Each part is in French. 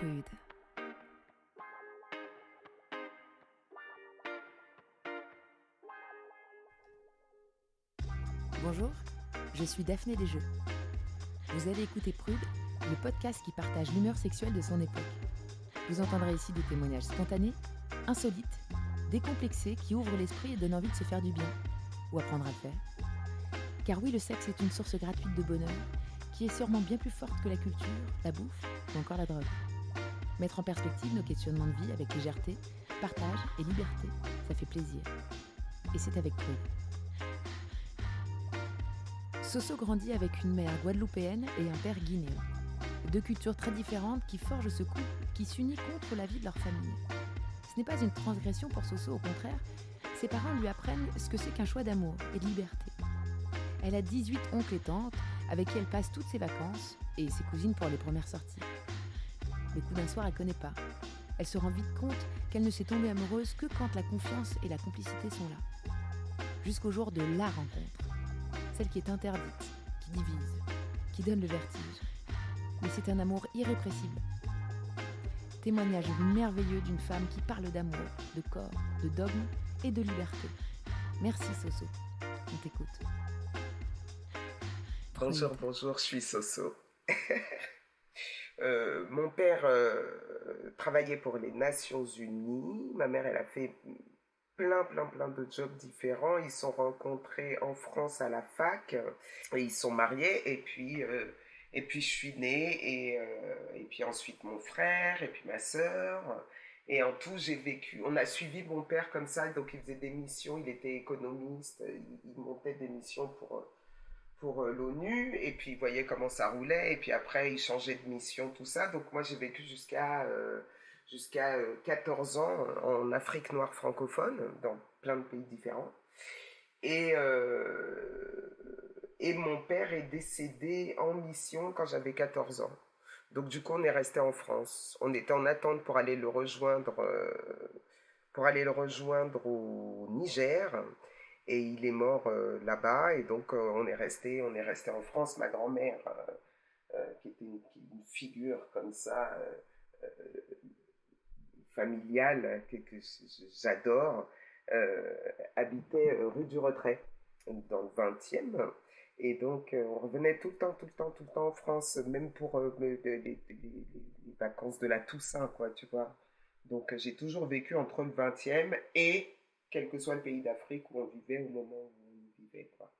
Prude. Bonjour, je suis Daphné Desjeux. Vous allez écouter Prude, le podcast qui partage l'humeur sexuelle de son époque. Vous entendrez ici des témoignages spontanés, insolites, décomplexés qui ouvrent l'esprit et donnent envie de se faire du bien, ou apprendre à le faire. Car oui, le sexe est une source gratuite de bonheur qui est sûrement bien plus forte que la culture, la bouffe ou encore la drogue. Mettre en perspective nos questionnements de vie avec légèreté, partage et liberté, ça fait plaisir. Et c'est avec Prude. Soso grandit avec une mère guadeloupéenne et un père guinéen. Deux cultures très différentes qui forgent ce couple qui s'unit contre la vie de leur famille. Ce n'est pas une transgression pour Soso, au contraire, ses parents lui apprennent ce que c'est qu'un choix d'amour et de liberté. Elle a 18 oncles et tantes avec qui elle passe toutes ses vacances et ses cousines pour les premières sorties. Le coup d'un soir, elle ne connaît pas. Elle se rend vite compte qu'elle ne s'est tombée amoureuse que quand la confiance et la complicité sont là. Jusqu'au jour de la rencontre. Celle qui est interdite, qui divise, qui donne le vertige. Mais c'est un amour irrépressible. Témoignage merveilleux d'une femme qui parle d'amour, de corps, de dogme et de liberté. Merci Soso, on t'écoute. Bonjour, je suis Soso. Mon père travaillait pour les Nations Unies. Ma mère, elle a fait plein de jobs différents. Ils se sont rencontrés en France à la fac et ils sont mariés. Et puis je suis née et puis ensuite mon frère et puis ma sœur. Et en tout, j'ai vécu. On a suivi mon père comme ça. Donc il faisait des missions. Il était économiste. Il montait des missions pour l'ONU, et puis il voyait comment ça roulait, et puis après il changeait de mission, tout ça. Donc moi j'ai vécu jusqu'à 14 ans en Afrique noire francophone, dans plein de pays différents. Et, euh, et mon père est décédé en mission quand j'avais 14 ans. Donc du coup on est resté en France. On était en attente pour aller le rejoindre au Niger. Et il est mort là-bas, et donc on est resté en France. Ma grand-mère, qui était une figure comme ça, familiale, que j'adore, habitait rue du Retrait, dans le 20e. Et donc on revenait tout le temps en France, même pour les vacances de la Toussaint, quoi, tu vois. Donc j'ai toujours vécu entre le 20e et quel que soit le pays d'Afrique où on vivait au moment où on vivait, quoi.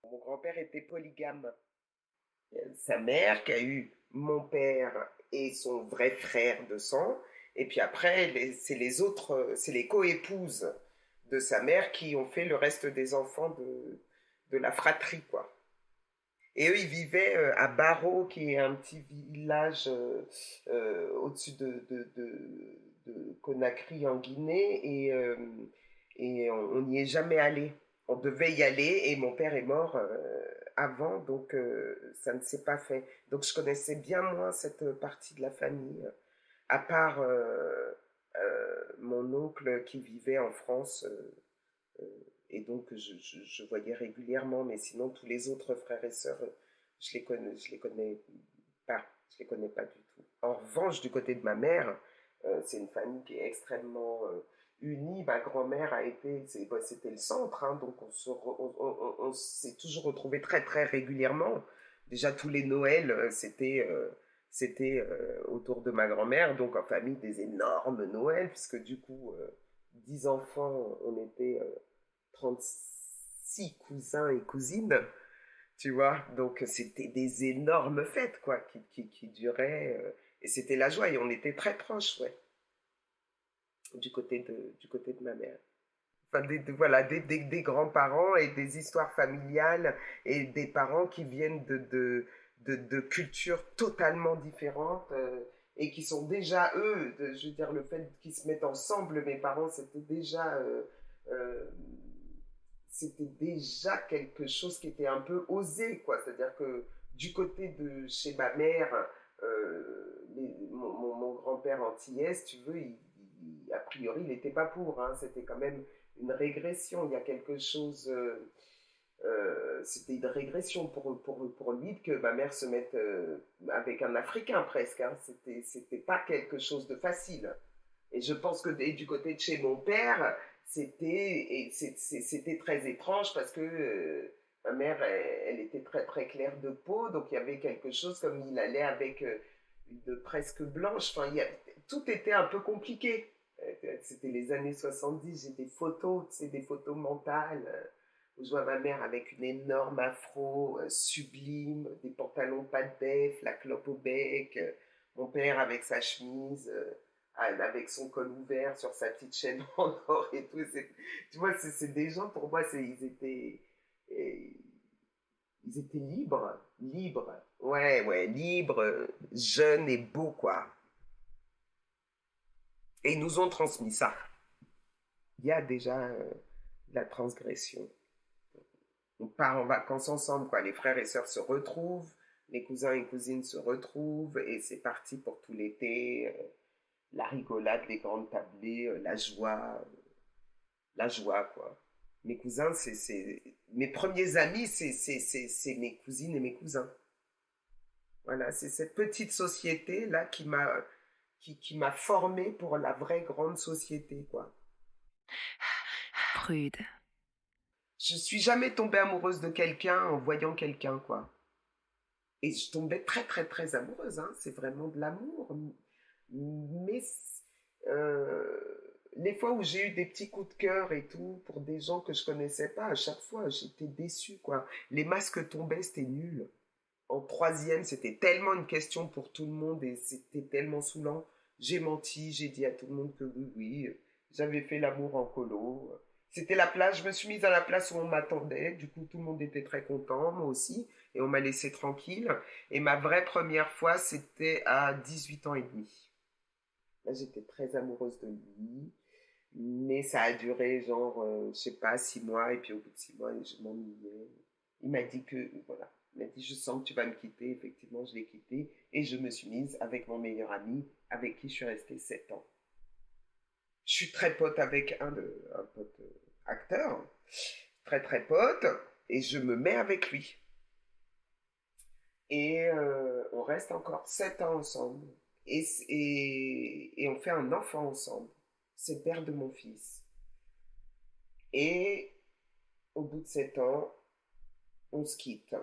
Mon grand-père était polygame. Sa mère qui a eu mon père et son vrai frère de sang, et puis après c'est les coépouses de sa mère qui ont fait le reste des enfants de la fratrie, quoi. Et eux, ils vivaient à Baro, qui est un petit village au-dessus de Conakry en Guinée, et on n'y est jamais allé. On devait y aller, et mon père est mort avant, donc ça ne s'est pas fait. Donc je connaissais bien moins cette partie de la famille, à part mon oncle qui vivait en France, et donc je voyais régulièrement, mais sinon tous les autres frères et sœurs, je les connais pas du tout. En revanche, du côté de ma mère, c'est une famille qui est extrêmement unie. Ma grand-mère c'était le centre, hein, donc on s'est toujours retrouvés très régulièrement. Déjà tous les Noëls, c'était autour de ma grand-mère, donc en famille des énormes Noëls, puisque du coup 10 enfants, on était 36 cousins et cousines, tu vois. Donc c'était des énormes fêtes, quoi, qui duraient, et c'était la joie, et on était très proches, ouais, du côté de ma mère. Enfin, voilà, des grands-parents et des histoires familiales, et des parents qui viennent de cultures totalement différentes, et qui sont déjà, eux, je veux dire, le fait qu'ils se mettent ensemble, mes parents, euh, c'était déjà quelque chose qui était un peu osé, quoi. C'est-à-dire que du côté de chez ma mère, mon grand-père antillais, si tu veux, a priori, il n'était pas pour, hein. C'était quand même une régression. Il y a quelque chose C'était une régression pour lui que ma mère se mette avec un Africain presque. Hein. C'était pas quelque chose de facile. Et je pense que du côté de chez mon père, c'était très étrange parce que ma mère, elle était très très claire de peau, donc il y avait quelque chose comme il allait avec une presque blanche. Enfin, tout était un peu compliqué. C'était les années 70, j'ai des photos, c'est des photos mentales. Où je vois ma mère avec une énorme afro sublime, des pantalons pas de bef, la clope au bec, mon père avec sa chemise, avec son col ouvert sur sa petite chaîne en or et tout. Tu vois, c'est des gens, pour moi, euh, ils étaient libres, libres. Ouais, ouais, libres, jeunes et beaux, quoi. Et ils nous ont transmis ça. Il y a déjà la transgression. On part en vacances ensemble, quoi. Les frères et sœurs se retrouvent, les cousins et cousines se retrouvent, et c'est parti pour tout l'été. La rigolade, les grandes tablées, la joie, quoi. Mes cousins, mes premiers amis, c'est mes cousines et mes cousins. Voilà, c'est cette petite société-là qui m'a formé pour la vraie grande société, quoi. Prude. Je suis jamais tombée amoureuse de quelqu'un en voyant quelqu'un, quoi. Et je tombais très, très, très amoureuse, hein. C'est vraiment de l'amour. Mais euh, les fois où j'ai eu des petits coups de cœur et tout, pour des gens que je connaissais pas, à chaque fois, j'étais déçue, quoi. Les masques tombaient, c'était nul. En troisième, c'était tellement une question pour tout le monde et c'était tellement saoulant. J'ai menti, j'ai dit à tout le monde que oui, oui, j'avais fait l'amour en colo. C'était la place, je me suis mise à la place où on m'attendait. Du coup, tout le monde était très content, moi aussi, et on m'a laissé tranquille. Et ma vraie première fois, c'était à 18 ans et demi. Là, j'étais très amoureuse de lui, mais ça a duré genre, je sais pas, 6 mois, et puis au bout de 6 mois, je m'ennuyais. Il m'a dit que, voilà, il m'a dit, je sens que tu vas me quitter. Effectivement, je l'ai quitté, et je me suis mise avec mon meilleur ami, avec qui je suis restée 7 ans. Je suis très pote avec un pote acteur, très très pote, et je me mets avec lui. Et on reste encore 7 ans ensemble. Et on fait un enfant ensemble. C'est le père de mon fils. Et au bout de 7 ans, on se quitte.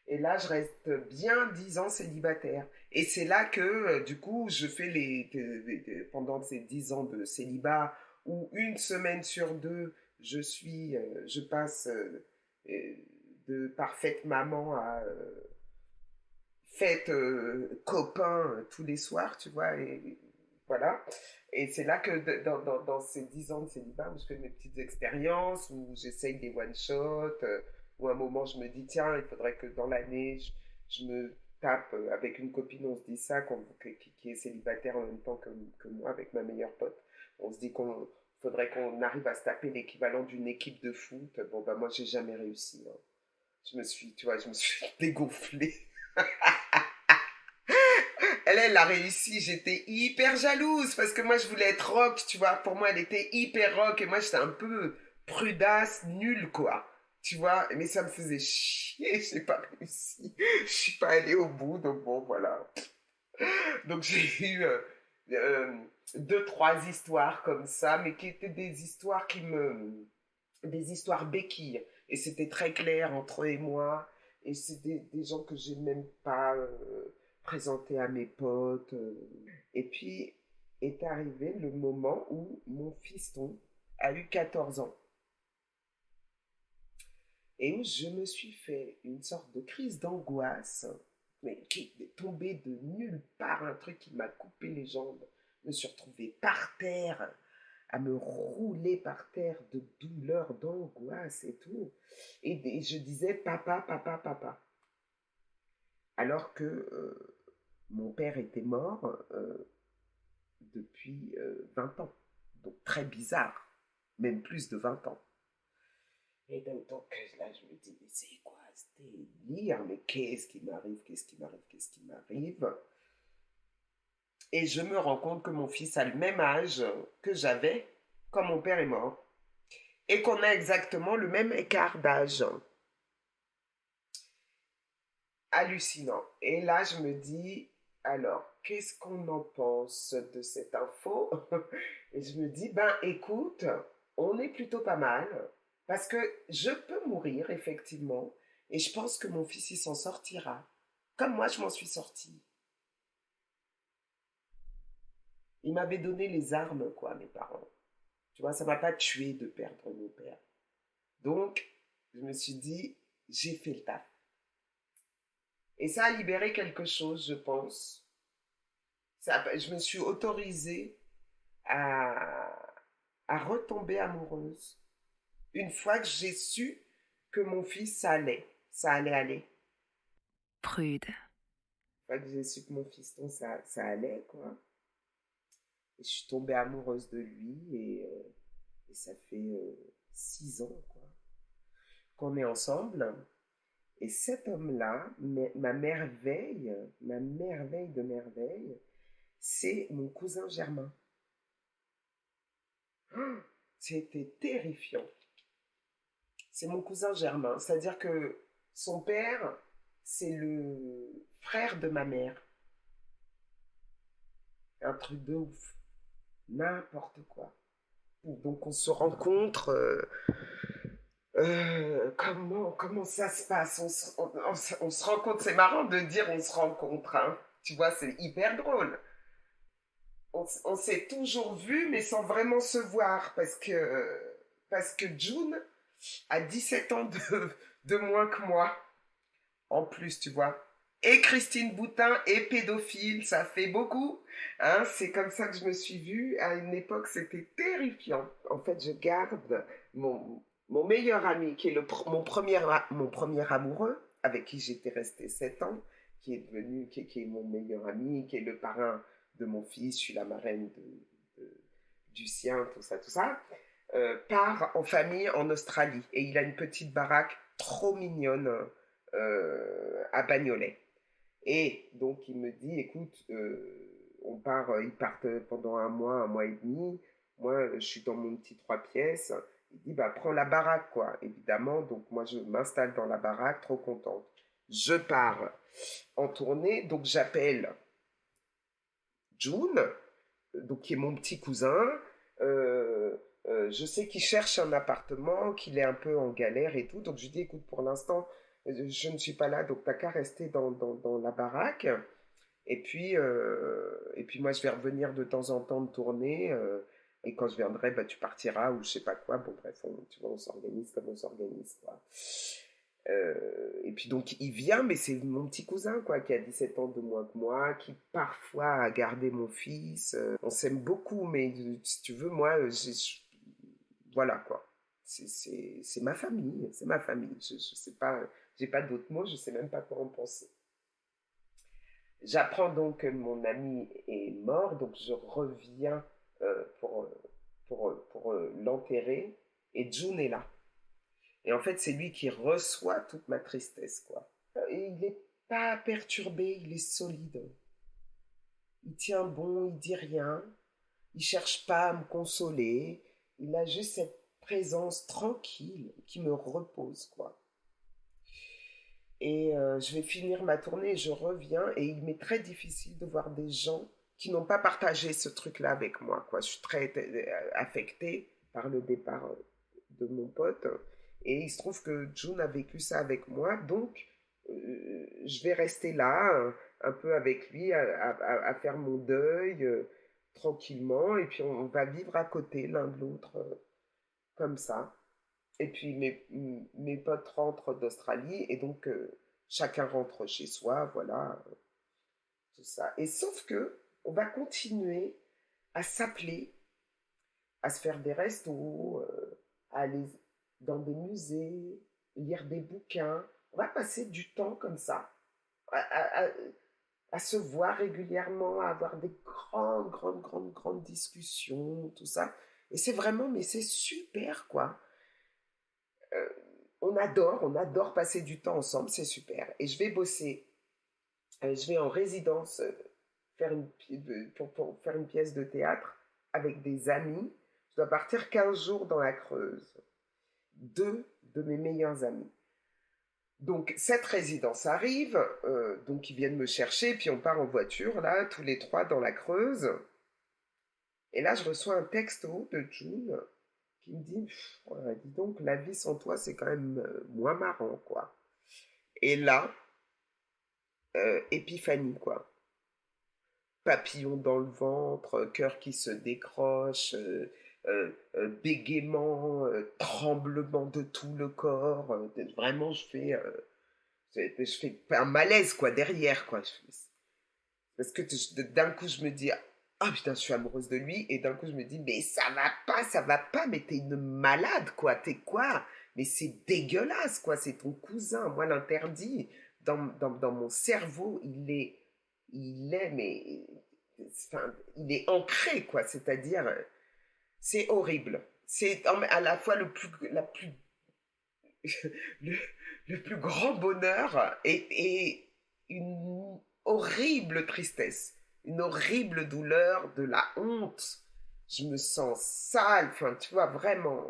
Et là, je reste bien 10 ans célibataire. Et c'est là que, du coup, je fais pendant ces 10 ans de célibat, où une semaine sur deux, je passe euh, de parfaite maman à fête copain tous les soirs, tu vois, et voilà. Et c'est là que dans ces 10 ans de célibat, où je fais mes petites expériences, où j'essaye des one-shots, où à un moment je me dis, tiens, il faudrait que dans l'année, je me tape avec une copine, on se dit ça, qui est célibataire en même temps que moi, avec ma meilleure pote. On se dit qu'on faudrait qu'on arrive à se taper l'équivalent d'une équipe de foot. Bon, bah moi, j'ai jamais réussi. Hein. Je me suis dégonflée. Elle a réussi, j'étais hyper jalouse parce que moi je voulais être rock, tu vois. Pour moi, elle était hyper rock et moi j'étais un peu prudasse, nulle quoi. Tu vois, mais ça me faisait chier, j'ai pas réussi. Je suis pas allée au bout, donc bon, voilà. Donc j'ai eu deux, trois histoires comme ça, mais qui étaient des histoires des histoires béquilles. Et c'était très clair entre eux et moi. Et c'est des gens que j'ai même pas présentés à mes potes. Et puis est arrivé le moment où mon fiston a eu 14 ans. Et où je me suis fait une sorte de crise d'angoisse, mais qui est tombée de nulle part, un truc qui m'a coupé les jambes. Je me suis retrouvée par terre, à me rouler par terre de douleur, d'angoisse et tout. Et je disais papa, papa, papa. Alors que mon père était mort depuis 20 ans. Donc très bizarre, même plus de 20 ans. Et donc là, je me dis, mais c'est quoi ce délire? Mais qu'est-ce qui m'arrive? Qu'est-ce qui m'arrive? Qu'est-ce qui m'arrive? Et je me rends compte que mon fils a le même âge que j'avais quand mon père est mort. et qu'on a exactement le même écart d'âge. Hallucinant. Et là, je me dis, alors, qu'est-ce qu'on en pense de cette info? Et je me dis, ben écoute, on est plutôt pas mal, parce que je peux mourir, effectivement, et je pense que mon fils, il s'en sortira, comme moi, je m'en suis sortie. Ils m'avaient donné les armes, quoi, mes parents. Tu vois, ça m'a pas tué de perdre mon père. Donc, je me suis dit, j'ai fait le taf. Et ça a libéré quelque chose, je pense. Je me suis autorisée à, à retomber amoureuse. Une fois que j'ai su que mon fils, ça allait aller. Prude. Une fois que j'ai su que mon fiston, ça allait, quoi. Et je suis tombée amoureuse de lui et ça fait 6 ans, quoi, qu'on est ensemble. Et cet homme-là, ma merveille de merveille, c'est mon cousin Germain. Oh, c'était terrifiant. C'est mon cousin Germain. C'est-à-dire que son père, c'est le frère de ma mère. Un truc de ouf. N'importe quoi. Donc on se rencontre. Comment ça se passe? On se rencontre. C'est marrant de dire on se rencontre. Hein. Tu vois, c'est hyper drôle. On s'est toujours vu, mais sans vraiment se voir. Parce que June a 17 ans de moins que moi. En plus, tu vois. Et Christine Boutin est pédophile, ça fait beaucoup. Hein, c'est comme ça que je me suis vue. À une époque, c'était terrifiant. En fait, je garde mon meilleur ami, qui est mon premier amoureux, avec qui j'étais restée 7 ans, qui est mon meilleur ami, qui est le parrain de mon fils, je suis la marraine du sien, tout ça, part en famille en Australie. Et il a une petite baraque trop mignonne à Bagnolet. Et donc il me dit, écoute, ils partent pendant un mois et demi. Moi, je suis dans mon petit 3 pièces. Il dit, bah prends la baraque, quoi, évidemment. Donc moi, je m'installe dans la baraque, trop contente. Je pars en tournée, donc j'appelle June, donc qui est mon petit cousin. Je sais qu'il cherche un appartement, qu'il est un peu en galère et tout. Donc je lui dis, écoute, pour l'instant, je ne suis pas là, donc t'as qu'à rester dans la baraque. Et puis moi, je vais revenir de temps en temps de tourner. Et quand je viendrai, bah, tu partiras ou je sais pas quoi. Bon, bref, tu vois, on s'organise comme on s'organise, quoi. Et puis donc, il vient, mais c'est mon petit cousin, quoi, qui a 17 ans de moins que moi, qui parfois a gardé mon fils. On s'aime beaucoup, mais si tu veux, moi, voilà, quoi. C'est ma famille, c'est ma famille. Je sais pas, j'ai pas d'autres mots, je sais même pas quoi en penser. J'apprends donc que mon ami est mort, donc je reviens pour l'enterrer, et June est là. Et en fait, c'est lui qui reçoit toute ma tristesse, quoi. Et il n'est pas perturbé, il est solide. Il tient bon, il dit rien, il cherche pas à me consoler, il a juste cette présence tranquille qui me repose, quoi. Et je vais finir ma tournée et je reviens. Et il m'est très difficile de voir des gens qui n'ont pas partagé ce truc-là avec moi, quoi. Je suis très affectée par le départ de mon pote. Et il se trouve que June a vécu ça avec moi. Donc, je vais rester là, un peu avec lui, à faire mon deuil tranquillement. Et puis, on va vivre à côté l'un de l'autre, comme ça. Et puis mes potes rentrent d'Australie et donc chacun rentre chez soi, voilà, tout ça. Et sauf que on va continuer à s'appeler, à se faire des restos, à aller dans des musées, lire des bouquins. On va passer du temps comme ça, à, à- à- à se voir régulièrement, à avoir des grandes, grandes, grandes, grandes discussions, tout ça. Et c'est vraiment, mais c'est super, quoi. Euh, on adore passer du temps ensemble, c'est super. Et je vais bosser, je vais en résidence pour faire une pièce de théâtre avec des amis. Je dois partir 15 jours dans la Creuse. deux de mes meilleurs amis. Donc, cette résidence arrive, donc ils viennent me chercher, puis on part en voiture, là, tous les trois dans la Creuse. Et là, je reçois un texto de June qui me dit, dis donc, la vie sans toi, c'est quand même moins marrant, quoi. Et là, épiphanie, quoi. Papillon dans le ventre, cœur qui se décroche, bégaiement, tremblement de tout le corps. Vraiment, je fais un malaise, quoi, derrière, quoi. Parce que d'un coup, je me dis, ah putain, je suis amoureuse de lui. Et d'un coup, je me dis, mais ça va pas, mais t'es une malade, quoi. T'es quoi? Mais c'est dégueulasse, quoi. C'est ton cousin. Moi, l'interdit, dans mon cerveau, mais, enfin, il est ancré, quoi. C'est-à-dire, c'est horrible. C'est à la fois le, le plus grand bonheur et une horrible tristesse, une horrible douleur, de la honte. Je me sens sale, enfin, tu vois, vraiment.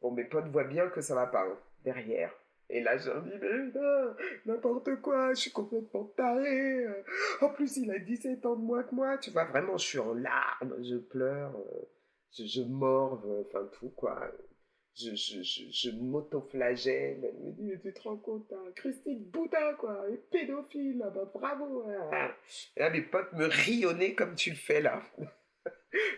Bon, mes potes voient bien que ça va pas, hein, derrière. Et là, je leur dis, mais non, n'importe quoi, je suis complètement taré. En plus, il a 17 ans de moins que moi. Tu vois, vraiment, je suis en larmes, je pleure, je morve, enfin, tout, quoi. Je m'autoflagelle. Elle me dit, mais tu te rends compte, hein, Christine Boudin, quoi, et pédophile, ah bah, bravo. Hein. Et là, mes potes me rionnaient comme tu le fais là.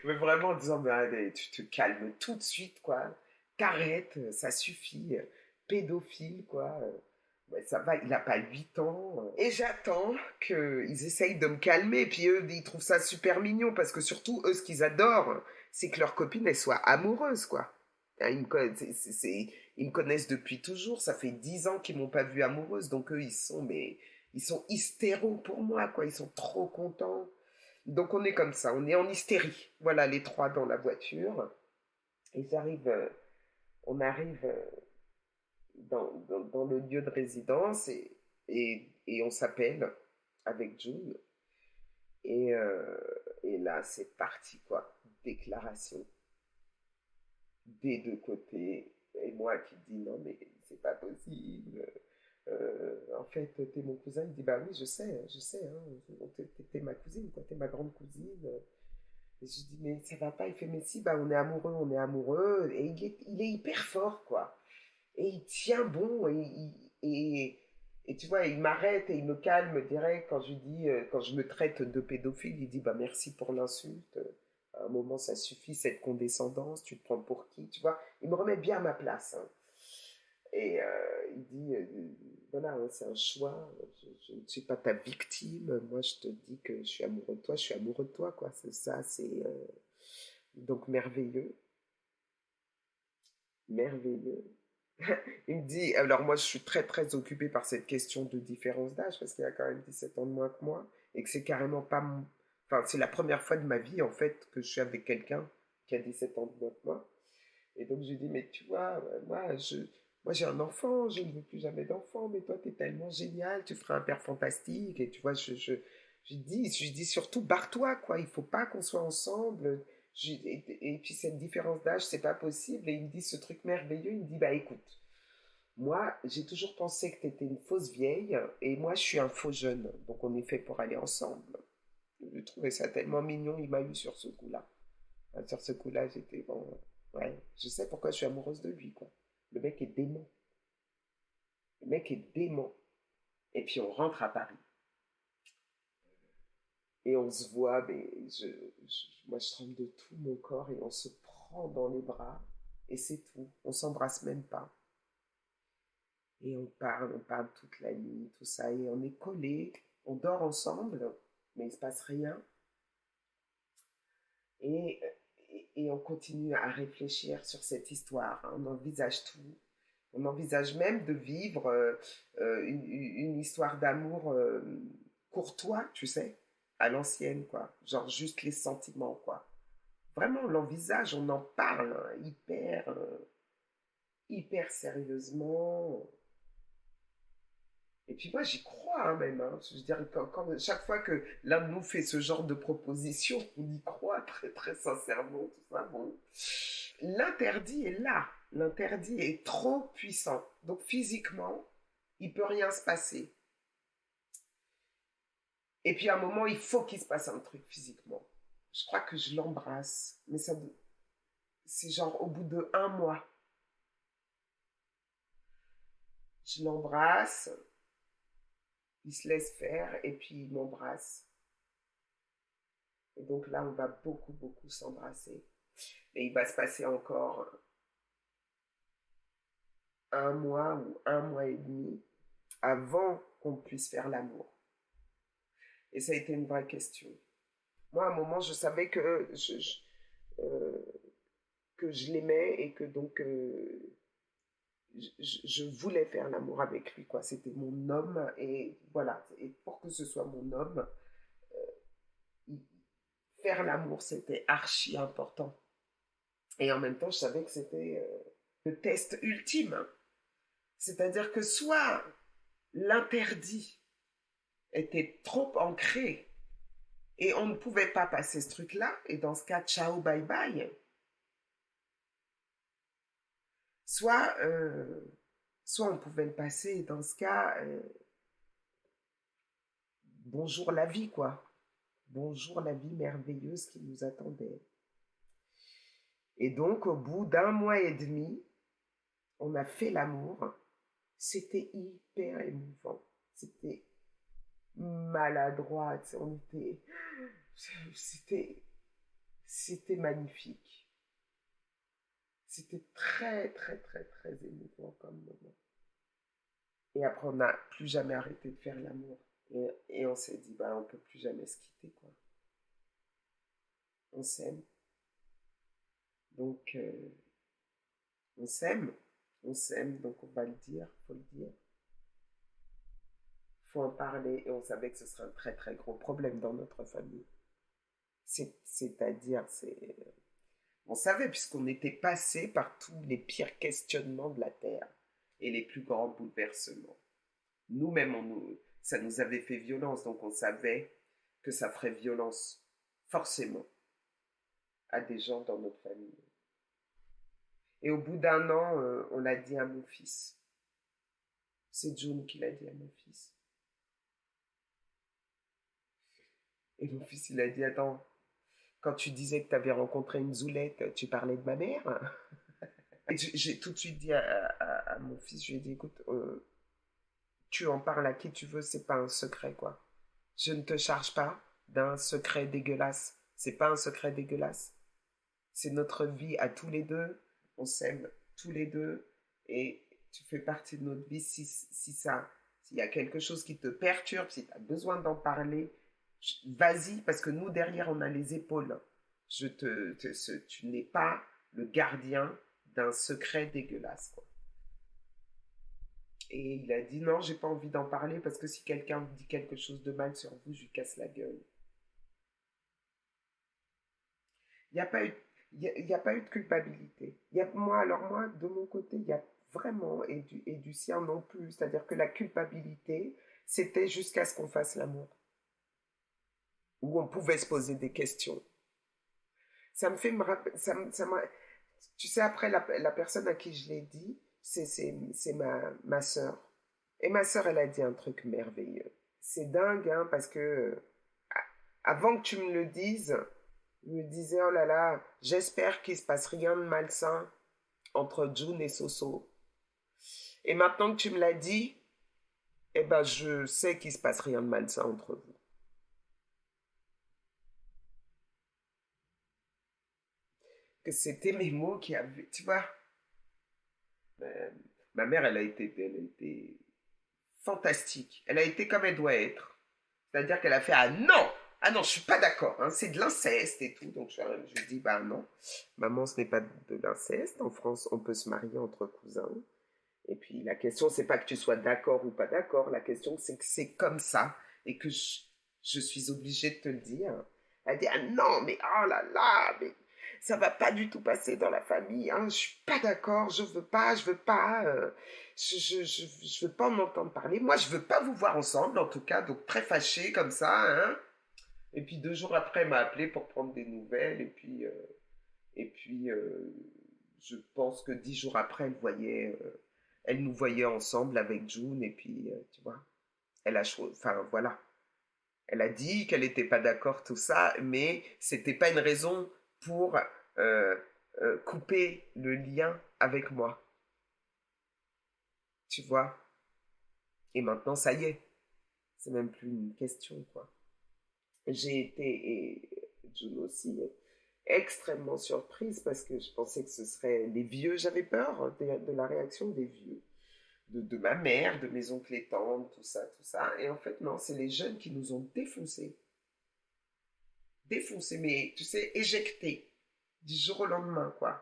Mais vraiment en disant, mais allez, tu te calmes tout de suite, quoi. T'arrêtes, ça suffit. Pédophile, quoi. Ouais, ça va, il n'a pas 8 ans. Et j'attends qu'ils essayent de me calmer. Puis eux, ils trouvent ça super mignon. Parce que surtout, eux, ce qu'ils adorent, c'est que leur copine, elle soit amoureuse, quoi. Hein, ils me connaissent depuis toujours. Ça fait 10 ans qu'ils m'ont pas vue amoureuse. Donc eux, ils sont hystéros pour moi, quoi. Ils sont trop contents. Donc on est comme ça, on est en hystérie. Voilà, les trois dans la voiture. Et on arrive dans le lieu de résidence et on s'appelle avec June. Et, euh, et là, c'est parti, quoi. Déclaration des deux côtés. Et moi qui dis non, mais c'est pas possible. En fait, t'es mon cousin. Il dit bah oui, je sais. Hein, t'es ma cousine, quoi. T'es ma grande cousine. Et je dis mais ça va pas. Il fait mais si, bah on est amoureux, on est amoureux. Et il est hyper fort, quoi. Et il tient bon. Et tu vois, il m'arrête et il me calme direct quand je dis, quand je me traite de pédophile. Il dit bah merci pour l'insulte. À un moment, ça suffit, cette condescendance. Tu te prends pour qui, tu vois. Il me remet bien à ma place. Hein. Et il dit, voilà, hein, c'est un choix, je ne suis pas ta victime, moi je te dis que je suis amoureux de toi, je suis amoureux de toi, quoi, c'est ça, c'est donc merveilleux, merveilleux. Il me dit, alors moi je suis très très occupée par cette question de différence d'âge, parce qu'il a quand même 17 ans de moins que moi, et que c'est carrément pas mon... Enfin, c'est la première fois de ma vie, en fait, que je suis avec quelqu'un qui a 17 ans de moins que moi. Et donc je lui dis, mais tu vois, moi j'ai un enfant, je ne veux plus jamais d'enfant, mais toi tu es tellement génial, tu feras un père fantastique. Et tu vois, je dis surtout, barre-toi, quoi, il faut pas qu'on soit ensemble. Et puis cette différence d'âge, c'est pas possible. Et il me dit ce truc merveilleux, il me dit, bah écoute, moi j'ai toujours pensé que tu étais une fausse vieille, et moi je suis un faux jeune, donc on est fait pour aller ensemble. Je trouvais ça tellement mignon, il m'a eu sur ce coup-là. Enfin, sur ce coup-là, j'étais bon. Ouais, je sais pourquoi je suis amoureuse de lui, quoi. Le mec est dément. Le mec est dément. Et puis on rentre à Paris. Et on se voit, mais moi je tremble de tout mon corps et on se prend dans les bras. Et c'est tout. On s'embrasse même pas. Et on parle toute la nuit, tout ça. Et on est collés. On dort ensemble, mais il se passe rien. Et, et on continue à réfléchir sur cette histoire. Hein. On envisage tout. On envisage même de vivre une histoire d'amour courtois, tu sais, à l'ancienne, quoi. Genre juste les sentiments, quoi. Vraiment, on l'envisage, on en parle hein, hyper sérieusement. Et puis moi, j'y crois hein, même. Hein. Je veux dire, chaque fois que l'un de nous fait ce genre de proposition, on y croit très très sincèrement, tout ça. Bon. l'interdit est là. L'interdit est trop puissant. Donc physiquement, il peut rien se passer. Et puis à un moment, il faut qu'il se passe un truc physiquement. Je crois que je l'embrasse, mais c'est genre au bout de 1 mois. Je l'embrasse, il se laisse faire et puis il m'embrasse. Et donc là, on va beaucoup, beaucoup s'embrasser. Et il va se passer encore 1 mois ou 1 mois et demi avant qu'on puisse faire l'amour. Et ça a été une vraie question. Moi, à un moment, je savais que je l'aimais et que donc je voulais faire l'amour avec lui, quoi. C'était mon homme et voilà. Et pour que ce soit mon homme, faire l'amour, c'était archi important. Et en même temps, je savais que c'était le test ultime. C'est-à-dire que soit l'interdit était trop ancré et on ne pouvait pas passer ce truc-là, et dans ce cas, ciao, bye bye. Soit on pouvait le passer, et dans ce cas, bonjour la vie, quoi. Bonjour la vie merveilleuse qui nous attendait. Et donc, au bout d'1 mois et demi, on a fait l'amour. C'était hyper émouvant. C'était maladroit. C'était magnifique. C'était très, très, très, très émouvant comme moment. Et après, on n'a plus jamais arrêté de faire l'amour. Et on s'est dit, on ne peut plus jamais se quitter, quoi. On s'aime. Donc, on s'aime, donc on va le dire, faut le dire. Faut en parler, et on savait que ce serait un très très gros problème dans notre famille. On savait, puisqu'on était passé par tous les pires questionnements de la Terre et les plus grands bouleversements. Nous-mêmes, ça nous avait fait violence, donc on savait que ça ferait violence, forcément, à des gens dans notre famille. Et au bout d'1 an, on l'a dit à mon fils. C'est June qui l'a dit à mon fils. Et mon fils, il a dit, attends, quand tu disais que tu avais rencontré une zoulette, tu parlais de ma mère? Et j'ai tout de suite dit à mon fils, je lui ai dit, écoute, tu en parles à qui tu veux, c'est pas un secret, quoi. Je ne te charge pas d'un secret dégueulasse. C'est pas un secret dégueulasse. C'est notre vie à tous les deux. On s'aime tous les deux et tu fais partie de notre vie. S'il y a quelque chose qui te perturbe, si tu as besoin d'en parler, vas-y, parce que nous, derrière, on a les épaules. Tu n'es pas le gardien d'un secret dégueulasse, quoi. Et il a dit, non, j'ai pas envie d'en parler parce que si quelqu'un dit quelque chose de mal sur vous, je lui casse la gueule. Il n'y a pas eu de culpabilité. Moi, de mon côté, il y a vraiment, et du sien non plus. C'est-à-dire que la culpabilité, c'était jusqu'à ce qu'on fasse l'amour. Où on pouvait se poser des questions. Ça me fait me rappeler, tu sais, après, la personne à qui je l'ai dit, c'est ma sœur. Et ma sœur, elle a dit un truc merveilleux. C'est dingue, hein, parce que avant que tu me le dises, je me disais, oh là là, j'espère qu'il ne se passe rien de malsain entre June et Soso. Et maintenant que tu me l'as dit, eh ben, je sais qu'il ne se passe rien de malsain entre vous. Que c'était mes mots qui avaient, tu vois. Ma mère, elle a été fantastique. Elle a été comme elle doit être. C'est-à-dire qu'elle a fait, ah non, je suis pas d'accord, hein, c'est de l'inceste et tout. Donc je lui dis, non, maman, ce n'est pas de l'inceste. En France, on peut se marier entre cousins. Et puis la question, c'est pas que tu sois d'accord ou pas d'accord. La question, c'est que c'est comme ça et que je suis obligée de te le dire. Elle dit, ah non, mais oh là là, mais ça va pas du tout passer dans la famille. Hein, je suis pas d'accord, je veux pas. Je veux pas en entendre parler. Moi, je veux pas vous voir ensemble, en tout cas. Donc très fâchée comme ça, hein. Et puis 2 jours après, elle m'a appelé pour prendre des nouvelles. Et puis je pense que 10 jours après, elle nous voyait ensemble avec June, et puis, tu vois, enfin, voilà. Elle a dit qu'elle n'était pas d'accord, tout ça, mais c'était pas une raison pour couper le lien avec moi. Tu vois? Et maintenant, ça y est. C'est même plus une question, quoi. J'ai été, et June aussi, extrêmement surprise parce que je pensais que ce serait les vieux. J'avais peur de la réaction des vieux. De ma mère, de mes oncles et tantes, tout ça, tout ça. Et en fait, non, c'est les jeunes qui nous ont défoncés. Défoncés, mais tu sais, éjectés. Du jour au lendemain, quoi.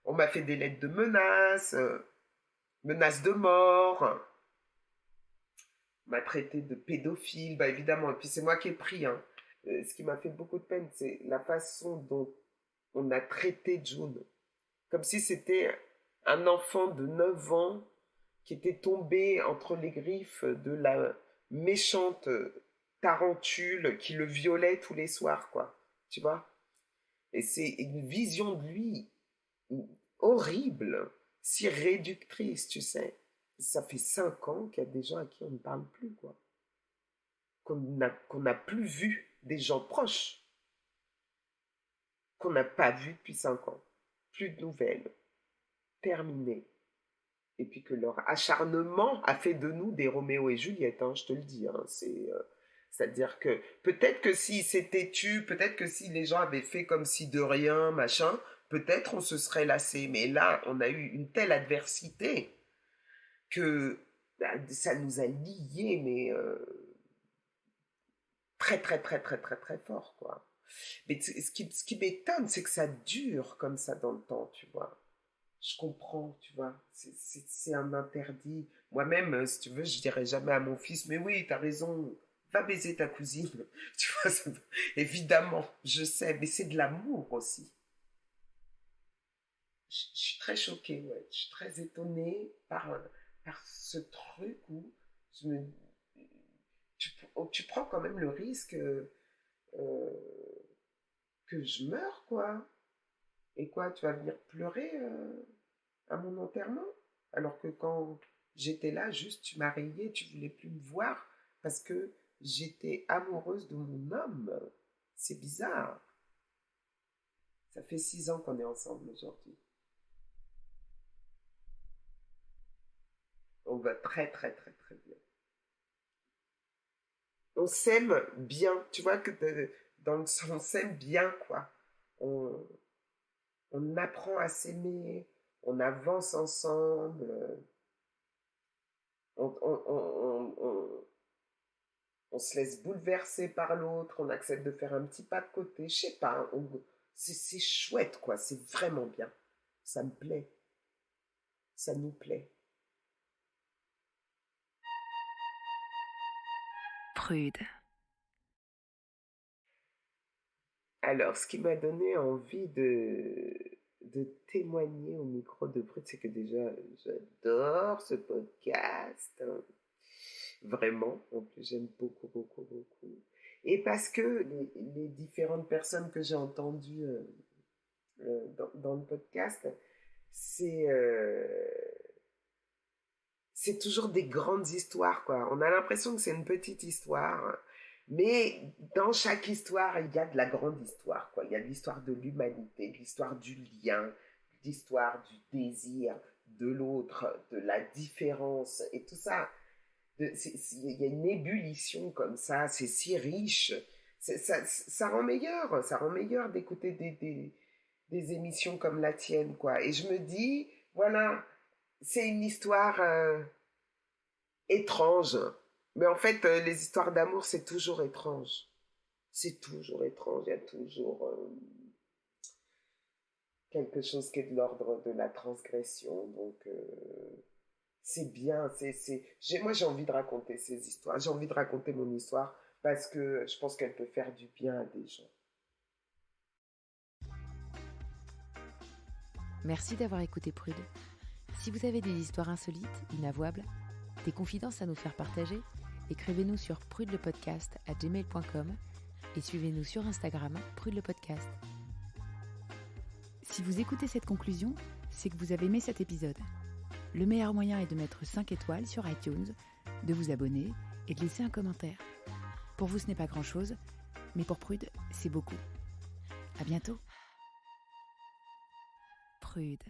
On m'a fait des lettres de menaces, menaces de mort. On m'a traité de pédophile, bah évidemment. Et puis c'est moi qui ai pris, hein. Ce qui m'a fait beaucoup de peine, c'est la façon dont on a traité June. Comme si c'était un enfant de 9 ans qui était tombé entre les griffes de la méchante tarentule qui le violait tous les soirs, quoi. Tu vois? Et c'est une vision de lui horrible, si réductrice, tu sais. Ça fait 5 ans qu'il y a des gens à qui on ne parle plus, quoi. Qu'on n'a plus vu, des gens proches, qu'on n'a pas vu depuis 5 ans. Plus de nouvelles. Terminé. Et puis que leur acharnement a fait de nous des Roméo et Juliette, hein, je te le dis. Hein, c'est-à-dire que peut-être que s'ils s'étaient tus, peut-être que si les gens avaient fait comme si de rien, machin, peut-être on se serait lassé. Mais là, on a eu une telle adversité que ça nous a liés, mais très, très, très, très, très, très fort, quoi. Mais ce qui m'étonne, c'est que ça dure comme ça dans le temps, tu vois. Je comprends, tu vois. C'est un interdit. Moi-même, si tu veux, je dirais jamais à mon fils, mais oui, t'as raison, va baiser ta cousine. Tu vois, évidemment, je sais, mais c'est de l'amour aussi. Je suis très choquée, ouais. Je suis très étonnée par ce truc où je me, tu prends quand même le risque que je meure, quoi. Et quoi, tu vas venir pleurer à mon enterrement? Alors que quand j'étais là, juste tu m'as rayé, tu voulais plus me voir parce que j'étais amoureuse de mon homme. C'est bizarre. Ça fait 6 ans qu'on est ensemble aujourd'hui. On va très très très très bien. On s'aime bien, tu vois que dans le sens, on s'aime bien, quoi. On, on apprend à s'aimer, on avance ensemble, on se laisse bouleverser par l'autre, on accepte de faire un petit pas de côté, je sais pas, c'est chouette, quoi, c'est vraiment bien. Ça me plaît, ça nous plaît. Prude. Alors, ce qui m'a donné envie de témoigner au micro de Prude, c'est que déjà, j'adore ce podcast, hein. Vraiment, en plus, j'aime beaucoup, beaucoup, beaucoup. Et parce que les différentes personnes que j'ai entendues dans le podcast, c'est c'est toujours des grandes histoires, quoi. On a l'impression que c'est une petite histoire, mais dans chaque histoire, il y a de la grande histoire, quoi. Il y a l'histoire de l'humanité, l'histoire du lien, l'histoire du désir de l'autre, de la différence, et tout ça. Il y a une ébullition comme ça, c'est si riche. Ça rend meilleur d'écouter des émissions comme la tienne, quoi. Et je me dis, voilà, c'est une histoire étrange. Mais en fait, les histoires d'amour, c'est toujours étrange. C'est toujours étrange. Il y a toujours quelque chose qui est de l'ordre de la transgression. Donc, c'est bien. Moi, j'ai envie de raconter ces histoires. J'ai envie de raconter mon histoire parce que je pense qu'elle peut faire du bien à des gens. Merci d'avoir écouté Prude. Si vous avez des histoires insolites, inavouables, des confidences à nous faire partager, écrivez-nous sur prudelepodcast@gmail.com et suivez-nous sur Instagram, Prude le podcast. Si vous écoutez cette conclusion, c'est que vous avez aimé cet épisode. Le meilleur moyen est de mettre 5 étoiles sur iTunes, de vous abonner et de laisser un commentaire. Pour vous, ce n'est pas grand-chose, mais pour Prude, c'est beaucoup. À bientôt. Prude.